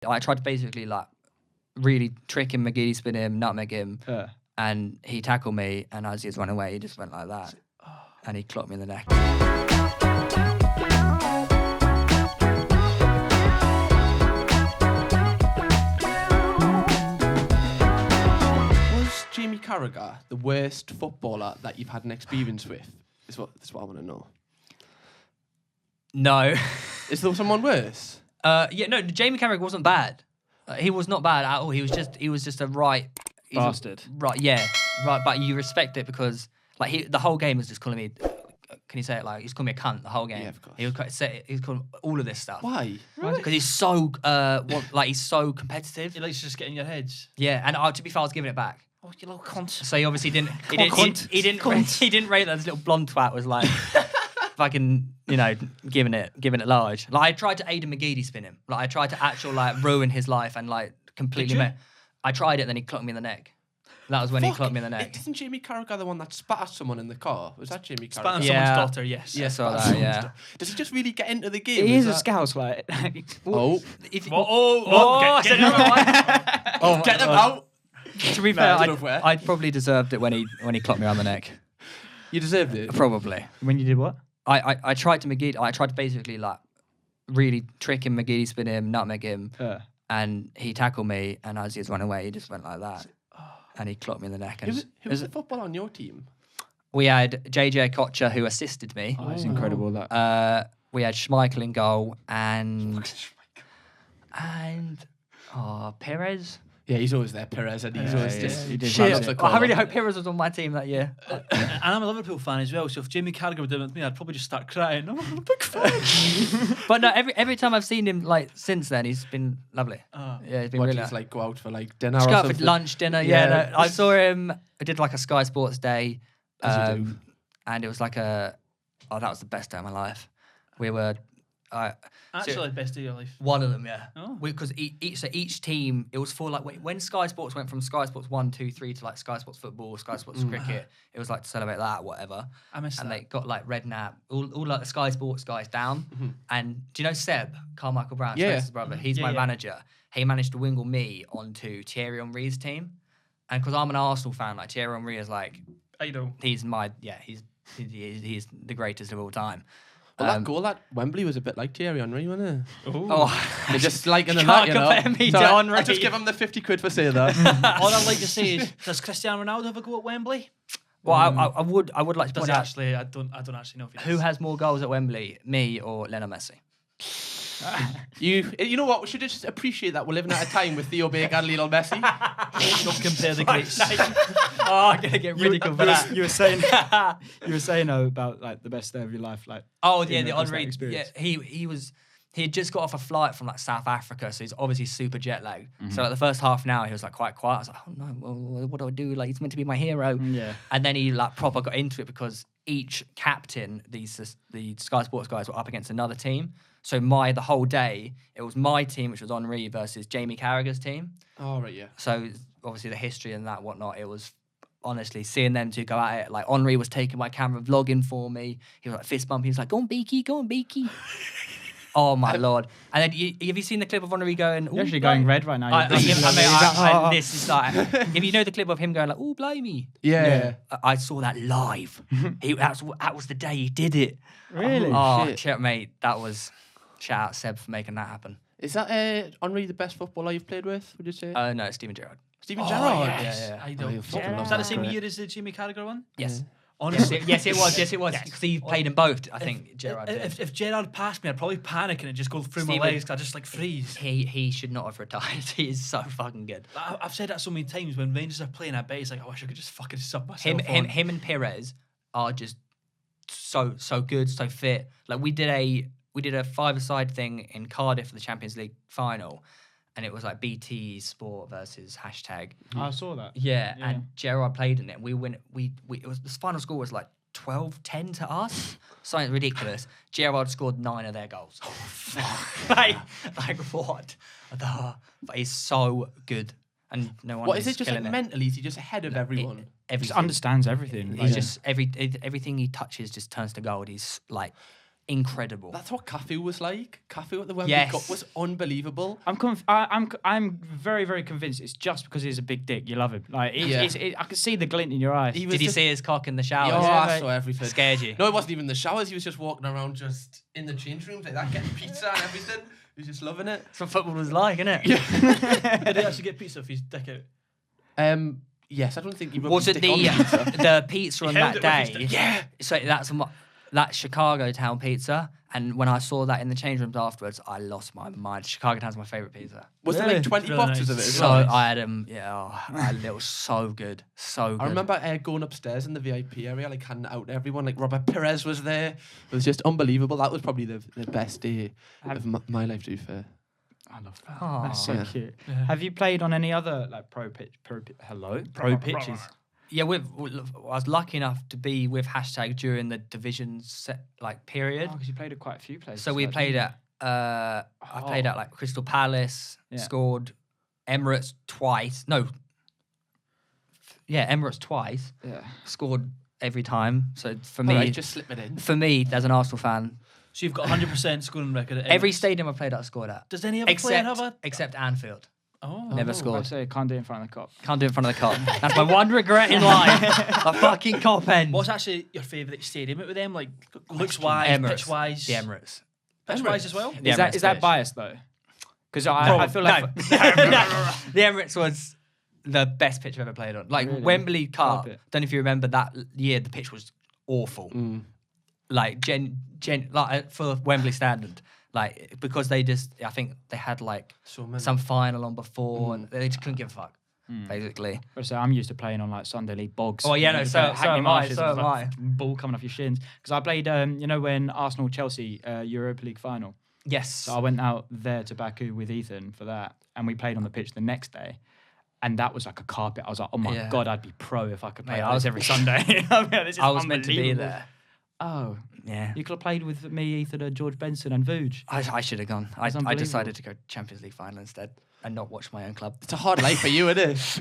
I tried to basically like really trick him, McGeady spin him, nutmeg him, and he tackled me. And as he was running away, he just went like that, and he clocked me in the neck. Was Jamie Carragher the worst footballer that you've had an experience with? That's what I want to know. No. Is there someone worse? No, Jamie Carragher wasn't bad. He was not bad at all. He was just a right bastard. Right, but you respect it because like the whole game was just calling me. Can you say it like he's calling me a cunt the whole game? Yeah, of course. He was calling all of this stuff. Why? Because he's so he's so competitive. He likes to just get in your heads. Yeah, and to be fair, I was giving it back. Oh, you little cunt. So he obviously didn't. He didn't rate that this little blonde twat was like fucking, giving it large. Like I tried to Aidan McGeady spin him. Like I tried to ruin his life and like completely. I tried it, and then he clocked me in the neck. That was when he clocked me in the neck. Isn't Jamie Carragher the one that spat at someone in the car? Was that Jamie Carragher? Spat at someone's daughter, yes. Yeah, so that, yeah. Does he just really get into the game? He is a scouse, like. Get him out. To be fair, I probably deserved it when he clocked me around the neck. You deserved it? Probably. When you did what? I tried to basically like really trick him, McGeady spin him, nutmeg him, and he tackled me, and as he was running away, he just went like that, and he clocked me in the neck. And who was the footballer on your team? We had JJ Kocher, who assisted me. Oh, it's incredible that. We had Schmeichel in goal, and Perez. Yeah, he's always there, Perez, and he's always just... Shit. I really hope Perez was on my team that year. And I'm a Liverpool fan as well, so if Jamie Carragher were doing it with me, I'd probably just start crying. I'm a big fan. But no, every time I've seen him like since then, he's been lovely. Yeah, he's been really nice. Like go out for like dinner just or go out something? for lunch, dinner, yeah. No, I saw him, I did like a Sky Sports day, and it was like that was the best day of my life. We were... Actually, best day of your life. One of them, yeah. Oh. Because each team, it was for like when Sky Sports went from Sky Sports 1, 2, 3 to like Sky Sports Football, Sky Sports Cricket, it was like to celebrate that, whatever. I missed and that. they got like Redknapp, all like the Sky Sports guys down. And do you know Seb, Carmichael Brown, Spencer's brother? He's my manager. He managed to wingle me onto Thierry Henry's team. And because I'm an Arsenal fan, like Thierry Henry is like, I know. he's the greatest of all time. Well, that goal at Wembley was a bit like Thierry Henry, wasn't it? Oh, They're just like in the Can't night, compare me to So Henry. I just give him the 50 quid for saying that. All I'd like to say is, does Cristiano Ronaldo have a go at Wembley? Well, I would like to Does point he out actually? I don't actually know if he does. who has more goals at Wembley, me or Lionel Messi. You know what? We should just appreciate that we're living at a time with Theo Baker and Lionel Messi. Don't compare the greats. I'm gonna get ridiculed for that. You were saying about like the best day of your life, like. Oh yeah, the was that Henry. Yeah, experience? he had just got off a flight from like South Africa, so he's obviously super jet lagged. So like the first half an hour, he was like quite quiet. I was like, oh no, well, what do I do? Like he's meant to be my hero. Yeah. And then he like proper got into it because each captain, the Sky Sports guys were up against another team. So the whole day, it was my team, which was Henry versus Jamie Carragher's team. Oh, right, yeah. So obviously the history and that whatnot, it was honestly seeing them two go at it. Like Henry was taking my camera vlogging for me. He was like fist bumping. He was like, go on, Beaky, go on, Beaky. Oh my lord! And then have you seen the clip of Henry going? You're actually going red right now. This is like, if you know the clip of him going like, "Oh, blimey!" Yeah. I saw that live. That was the day he did it. Really? Oh, shit, mate! That was shout out Seb for making that happen. Is that Henry the best footballer you've played with, would you say? No, it's Steven Gerrard. Steven Gerrard? Yeah. I know. Oh, you fucking love Was that the that same guy. year as the Jamie Carragher one? Yes. Honestly. Yes, it was. Because he played in both. I think Gerrard did. If Gerrard passed me, I'd probably panic and it'd just go through my Steven- legs because I just like freeze. He should not have retired. He is so fucking good. I've said that so many times when Rangers are playing. I bet it's like, I wish I could just fucking sub myself on. Him and Perez are just so good, so fit. Like we did a five-a-side thing in Cardiff for the Champions League final, and it was like BT Sport versus hashtag. I saw that. Yeah, and Gerrard played in it. We win. It was the final score was like 12-10 to us. Something ridiculous. Gerrard scored 9 of their goals. Oh, fuck. like what? But he's so good. And no one. What is it? Just like mentally, is he just ahead of everyone? He just understands everything. He's just everything he touches just turns to gold. He's like incredible. That's what Cafu was like. Cafu at the Wembley Yes. Cup was unbelievable. I'm very, very convinced it's just because he's a big dick. You love him. Like, I can see the glint in your eyes. He was Did you just- see his cock in the shower? Oh, Yeah, I mate. saw everything. Scared you? No, it wasn't even the showers. He was just walking around just in the change rooms like that, getting pizza and everything. He was just loving it. That's what football was like, isn't it? Did he actually get pizza if he's dick out? Yes, I don't think he rubbed Was his it dick on the the pizza. the pizza on held that it with his day? dick. Yeah. So that's Chicago Town pizza. And when I saw that in the change rooms afterwards, I lost my mind. Chicago Town's my favourite pizza. Was there Really? like 20 Really boxes nice. of it as So well? I had them, it was so good. So good. I remember going upstairs in the VIP area, like handing it out to everyone. Like Robert Perez was there. It was just unbelievable. That was probably the best day of my life, to be fair. I love that. Aw. That's so Yeah. cute. Have you played on any other like pro pitches? Yeah, I was lucky enough to be with hashtag during the division set period. Oh, because you played at quite a few places. So we like, played didn't at I played at like Crystal Palace, Yeah. scored Emirates twice. Emirates twice. you? Yeah. Scored every time. So for All me, right, just slip it in. as an Arsenal fan, So you've got 100% scoring record at every Emirates. stadium I played at, I scored at. Does any other player have a... Except Anfield. Oh. Never I scored. say can't do it in front of the cop. Can't do it in front of the cop. That's my one regret in life. A fucking cop end. What's actually your favourite stadium with them? Like, looks-wise, Emirates. pitch-wise? The Emirates. Pitch-wise as well? The Is that Emirates pitch. biased though? Because I feel like No. The Emirates was the best pitch I've ever played on. Like Really? Wembley Cup. Carpet. Don't know if you remember that year. The pitch was awful. Like like for Wembley standard. Like because I think they had like So many. some final on before, and they just couldn't give a fuck. Basically. So I'm used to playing on like Sunday League bogs. Oh, yeah, no, so am I, so am I. Ball coming off your shins. Because I played, when Arsenal Chelsea Europa League final. Yes. So I went out there to Baku with Ethan for that, and we played on the pitch the next day. And that was like a carpet. I was like, oh my Yeah. God, I'd be pro if I could play Mate, like this every Sunday. I was meant to be there. Oh, Yeah. you could have played with me, Ethan, George Benson, and Vooge. I should have gone. I unbelievable. decided to go Champions League final instead and not watch my own club. It's a hard life for you, isn't it?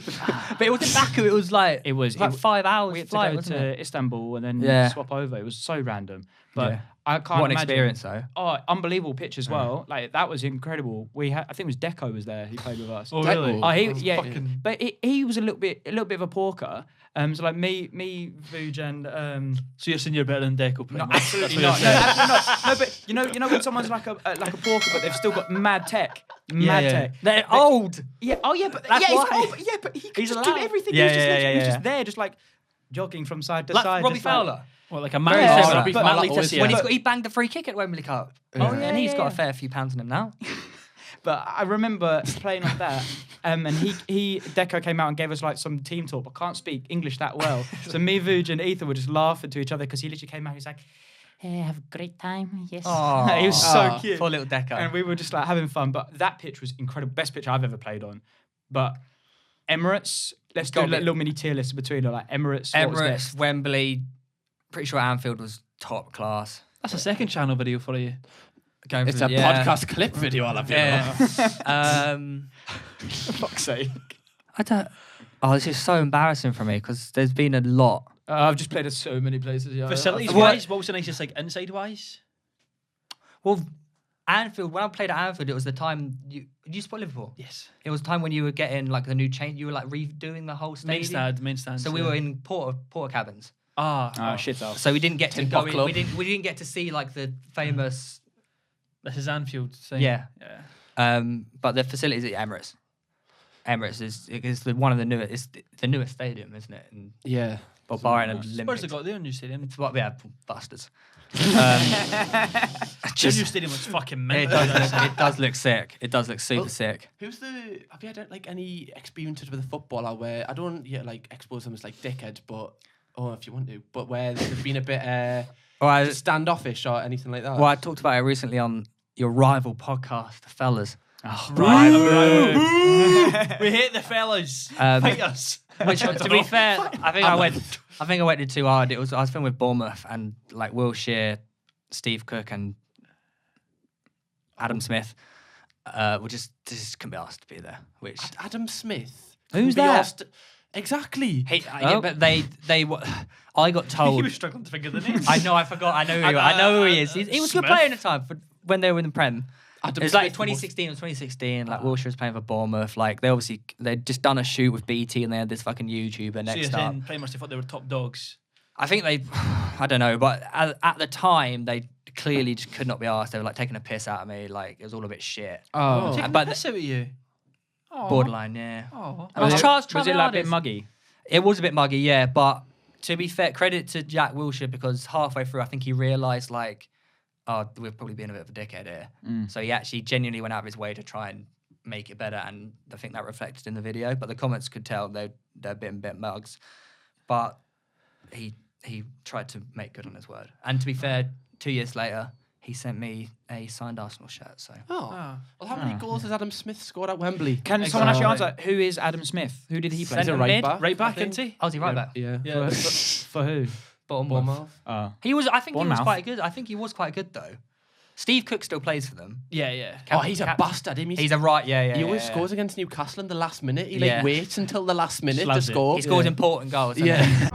But it was in Baku. It was like It was like 5 hours We had flight, to go wasn't to it? Istanbul and then Yeah. swap over. It was so random, but Yeah. I can't What an imagine. experience, though. Oh, unbelievable pitch as well. Like that was incredible. We had, I think it was Deco was there. He played with us. Oh, really? Oh, he, That's yeah, fucking- but he was a little bit of a porker. So like me, Vooge, and So you're saying you're better than Deco, pretty no, much. absolutely That's not. what No, you're saying. absolutely not. No, but you know when someone's like a porker, but they've still got mad tech, mad yeah. tech. They're old. Yeah. Oh yeah, but That's yeah, why. it's old, yeah, but he could He's just do allowed. everything. Yeah, he was just, yeah, literally- yeah, he was yeah. just there, just like jogging from side to Like side. Robbie just like- Fowler. What, like a Yeah, man? but- Robbie but- Fowler but- always, yeah. When yeah. he banged the free kick at Wembley Cup. Oh, yeah, and he's got yeah. a fair few pounds on him now. But I remember playing like that, and Deco came out and gave us like some team talk. I can't speak English that well, so me, Vooge, and Ethan were just laughing to each other because he literally came out. He's like, "Hey, have a great time." Yes, he was so cute. Poor little Deco. And we were just like having fun. But that pitch was incredible, best pitch I've ever played on. But Emirates, let's do a Got me. little mini tier list between it, like Emirates, what was Emirates, next? Wembley. Pretty sure Anfield was top class. That's a second channel video for you. Going It's through- a yeah. podcast clip video, I'll have you know. Yeah. For fuck's sake. I don't. Oh, this is so embarrassing for me because there's been a lot. I've just played at so many places. Yeah. Facilities-wise, what was the nicest, like, inside-wise? Well, Anfield. When I played at Anfield, it was the time did you support Liverpool? Yes. It was the time when you were getting like the new change. You were like redoing the whole stadium. Main stand. So we were in porter cabins. Oh, shit off. So we didn't get to Tin go. Pot In, Club. we didn't get to see like the famous. This is Anfield thing. Yeah. Yeah. But the facilities at Emirates. Emirates is one of the newest. It's the newest stadium, isn't it? And Yeah. barring Spurs Olympics. have got their new stadium. It's what bastards. Their new stadium was fucking It mental. does look sick. It does look super Well, sick. Have you had like any experiences with a footballer where I don't like expose them as like dickheads, but if you want to, but where they've been a bit standoffish or anything like that? Well, I talked about it recently on your rival podcast, the fellas. Right. We hate the fellas. Fight us. Which, to be fair, I think I went too hard. I was filming with Bournemouth and like Will Shear, Steve Cook, and Adam Smith. We just couldn't be asked to be there. Which Adam Smith. Who's Couldn't be that? asked- Exactly. Yeah, but they were. I got He told. was struggling to figure the name. I know. I forgot. I know who. I know who he is. He was a good player in the time when they were in the Prem. Adam It was like Smith 2016 or 2016. Like Wilshere was playing for Bournemouth. Like they'd just done a shoot with BT and they had this fucking YouTuber So next you're up. saying pretty much they thought they were top dogs. I think I don't know, but at the time they clearly just could not be asked. They were like taking a piss out of me. Like it was all a bit shit. Oh. Taking but the piss out of you. Borderline, yeah. Oh. And I was Was trying it my like a bit hardest. muggy? It was a bit muggy, yeah. But to be fair, credit to Jack Wilshere because halfway through, I think he realised like, oh, we're probably being a bit of a dickhead here. So he actually genuinely went out of his way to try and make it better, and I think that reflected in the video. But the comments could tell they're bit mugs. But he tried to make good on his word. And to be fair, 2 years later, he sent me a signed Arsenal shirt. So Well, how many goals has Adam Smith scored at Wembley? Can someone actually answer? Who is Adam Smith? Who did he play? He's a Centre right mid? back. Right back, I think. isn't he? oh, is he right back? Yeah. Yeah. For who? Bournemouth. Bournemouth. He was. I think he was Bournemouth. quite good. I think he was quite good though. Steve Cook still plays for them. Yeah. Oh, he's a bastard. He's a right. Yeah. He always yeah. scores against Newcastle in the last minute. He Yeah. waits until the last minute to Loves it. score. He scores important goals. Yeah.